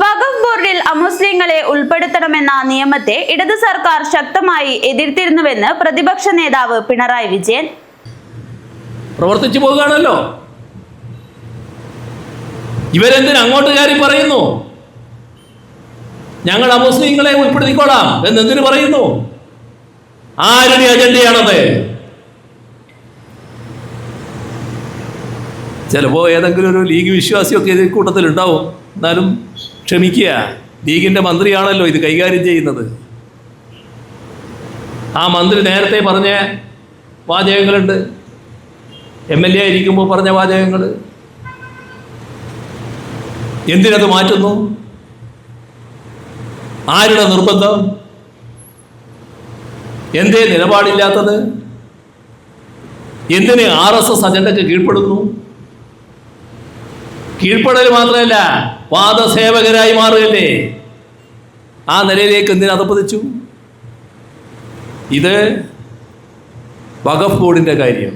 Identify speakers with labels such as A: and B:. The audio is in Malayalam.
A: വഖഫ് ബോർഡിൽ അമുസ്ലിങ്ങളെ ഉൾപ്പെടുത്തണമെന്ന നിയമത്തെ ഇടത് സർക്കാർ ശക്തമായി എതിർത്തിരുന്നുവെന്ന് പ്രതിപക്ഷ നേതാവ് പിണറായി വിജയൻ.
B: പ്രവർത്തിച്ചു പോകുകയാണല്ലോ. ഇവരെന്തിന് അങ്ങോട്ട് കയറി പറയുന്നു ഞങ്ങൾ അമുസ്ലിങ്ങളെ ഉൾപ്പെടുത്തിക്കോളാം എന്നെന്തിനു പറയുന്നു? ആരുടെ അജണ്ടയാണത്? ചിലപ്പോൾ ഏതെങ്കിലും ഒരു ലീഗ് വിശ്വാസിയൊക്കെ ഇത് കൂട്ടത്തിൽ ഉണ്ടാവും. എന്നാലും ക്ഷമിക്കുക, ലീഗിൻ്റെ മന്ത്രിയാണല്ലോ ഇത് കൈകാര്യം ചെയ്യുന്നത്. ആ മന്ത്രി നേരത്തെ പറഞ്ഞ വാചകങ്ങളുണ്ട്, MLA ആയിരിക്കുമ്പോൾ പറഞ്ഞ വാചകങ്ങൾ. എന്തിനത് മാറ്റുന്നു? ആരുടെ നിർബന്ധം? എന്തേ നിലപാടില്ലാത്തത്? എന്തിന് RSS അജണ്ടയ്ക്ക് കീഴ്പ്പെടുന്നു? കീഴ്പ്പെടൽ മാത്രമല്ല, പാദസേവകരായി മാറുകയല്ലേ. ആ നിലയിലേക്ക് എന്തിനധപ്പതിച്ചു? ഇത് വഖഫ് ബോർഡിൻ്റെ കാര്യം.